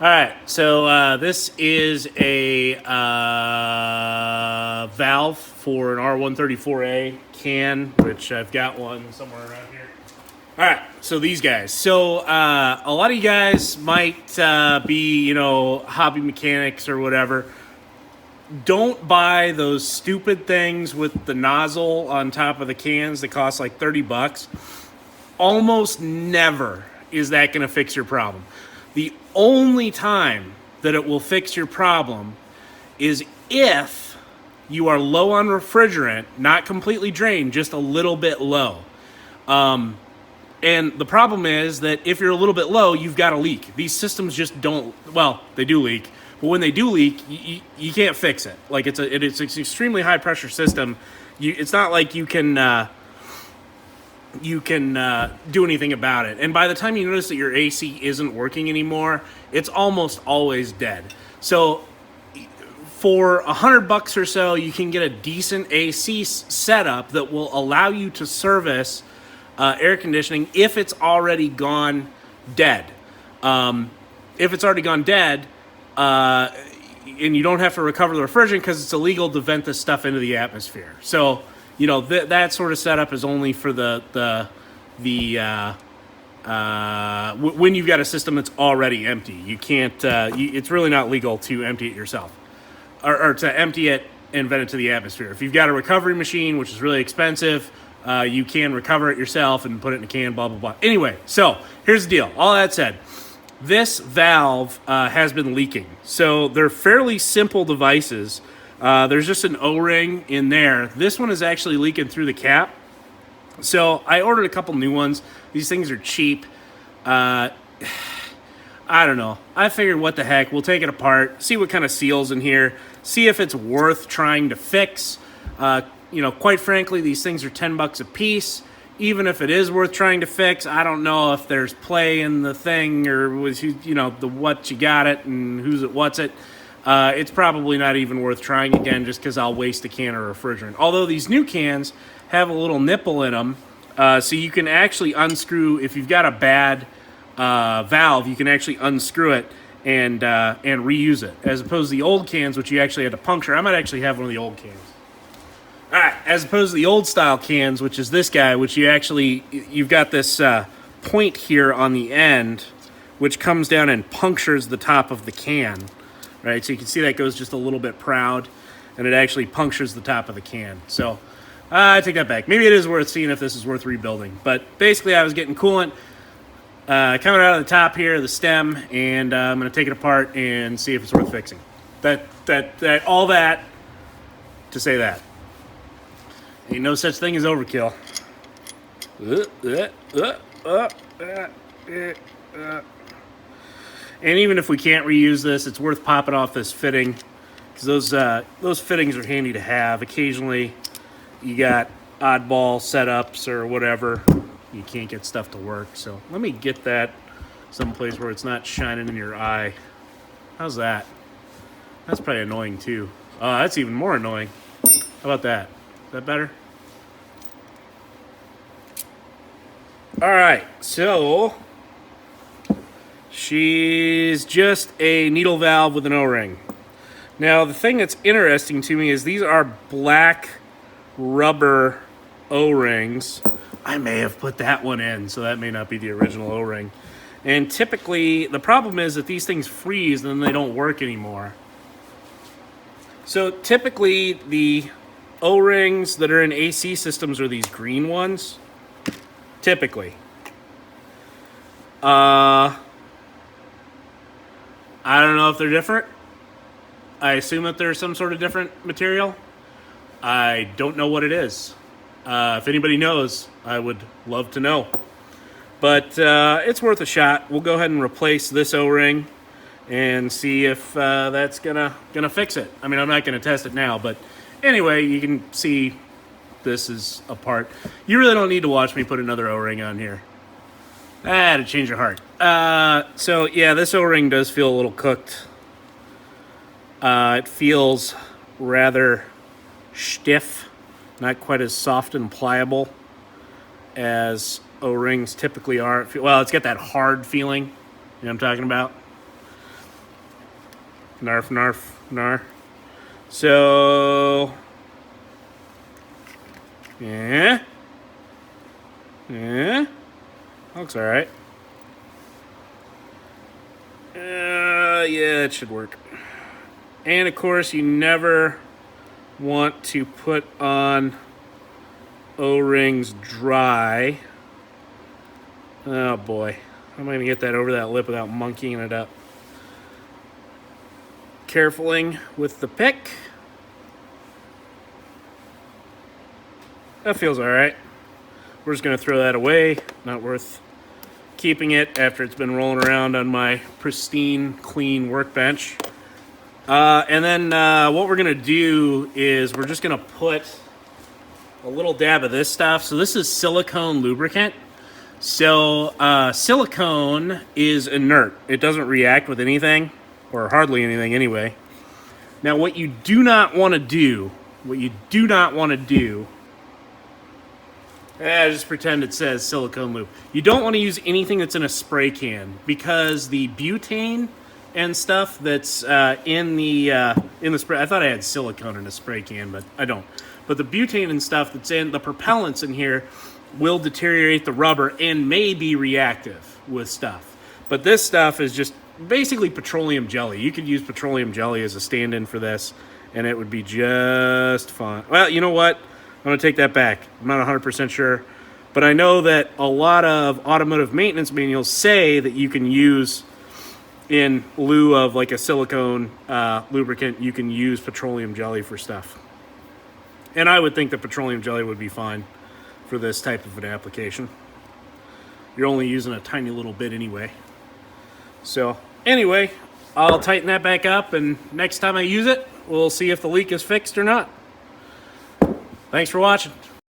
All right, so this is a valve for an R134a can, which I've got one somewhere around here. All right, so these guys. So a lot of you guys might be, hobby mechanics or whatever. Don't buy those stupid things with the nozzle on top of the cans that cost like $30. Almost never is that going to fix your problem. The only time that it will fix your problem is if you are low on refrigerant, not completely drained, just a little bit low. And the problem is that if you're a little bit low, you've got a leak. These systems just don't, well, they do leak, but when they do leak, you can't fix it. Like it's an extremely high pressure system. It's not like you can do anything about it. And by the time you notice that your AC isn't working anymore, it's almost always dead. So for $100 or so, you can get a decent AC setup that will allow you to service air conditioning if it's already gone dead. If it's already gone dead, and you don't have to recover the refrigerant because it's illegal to vent this stuff into the atmosphere. So that sort of setup is only for when you've got a system that's already empty. You can't. It's really not legal to empty it yourself, or to empty it and vent it to the atmosphere. If you've got a recovery machine, which is really expensive, you can recover it yourself and put it in a can. Blah blah blah. Anyway, so here's the deal. All that said, this valve has been leaking. So they're fairly simple devices. There's just an O-ring in there. This one is actually leaking through the cap. So I ordered a couple new ones. These things are cheap. I don't know. I figured, what the heck, we'll take it apart, see what kind of seal's in here, see if it's worth trying to fix. Quite frankly, these things are $10 a piece. Even if it is worth trying to fix, I don't know if there's play in the thing or the what you got it and who's it, what's it. It's probably not even worth trying again just because I'll waste a can of refrigerant. Although these new cans have a little nipple in them, so you can actually unscrew, if you've got a bad valve, you can actually unscrew it and reuse it, as opposed to the old cans, which you actually had to puncture. I might actually have one of the old cans. All right, as opposed to the old style cans, which is this guy, which you've got this point here on the end, which comes down and punctures the top of the can. Right, so you can see that goes just a little bit proud, and it actually punctures the top of the can. So I take that back. Maybe it is worth seeing if this is worth rebuilding. But basically, I was getting coolant coming out of the top here, the stem, and I'm going to take it apart and see if it's worth fixing. All that to say that. Ain't no such thing as overkill. And even if we can't reuse this, it's worth popping off this fitting, because those fittings are handy to have. Occasionally, you got oddball setups or whatever, you can't get stuff to work. So let me get that someplace where it's not shining in your eye. How's that? That's probably annoying too. That's even more annoying. How about that? Is that better? All right, so she's just a needle valve with an O-ring. Now, the thing that's interesting to me is these are black rubber O-rings. I may have put that one in, so that may not be the original O-ring. And typically, the problem is that these things freeze and then they don't work anymore. So typically, the O-rings that are in AC systems are these green ones. Typically. I don't know if they're different. I assume that there's some sort of different material. I don't know what it is. If anybody knows, I would love to know. But it's worth a shot. We'll go ahead and replace this O-ring and see if that's gonna fix it. I mean, I'm not gonna test it now, but anyway, you can see this is a part. You really don't need to watch me put another O-ring on here. To change your heart. So yeah, this O-ring does feel a little cooked. It feels rather stiff, not quite as soft and pliable as O-rings typically are. Well, it's got that hard feeling, you know what I'm talking about? Narf, narf, nar. So, yeah. Looks all right. Yeah, it should work. And of course, you never want to put on O-rings dry. Oh boy, how am I gonna get that over that lip without monkeying it up? Carefuling with the pick. That feels all right. We're just gonna throw that away. Not worth keeping it after it's been rolling around on my pristine, clean workbench. And then what we're gonna do is we're just gonna put a little dab of this stuff. So this is silicone lubricant. So silicone is inert. It doesn't react with anything, or hardly anything anyway. Now what you do not want to do, just pretend it says silicone lube. You don't want to use anything that's in a spray can, because the butane and stuff that's in the spray. I thought I had silicone in a spray can, but I don't. But the butane and stuff that's in the propellants in here will deteriorate the rubber and may be reactive with stuff. But this stuff is just basically petroleum jelly. You could use petroleum jelly as a stand-in for this, and it would be just fine. Well, you know what? I'm going to take that back. I'm not 100% sure. But I know that a lot of automotive maintenance manuals say that you can use, in lieu of like a silicone lubricant, you can use petroleum jelly for stuff. And I would think that petroleum jelly would be fine for this type of an application. You're only using a tiny little bit anyway. So anyway, I'll tighten that back up, and next time I use it, we'll see if the leak is fixed or not. Thanks for watching.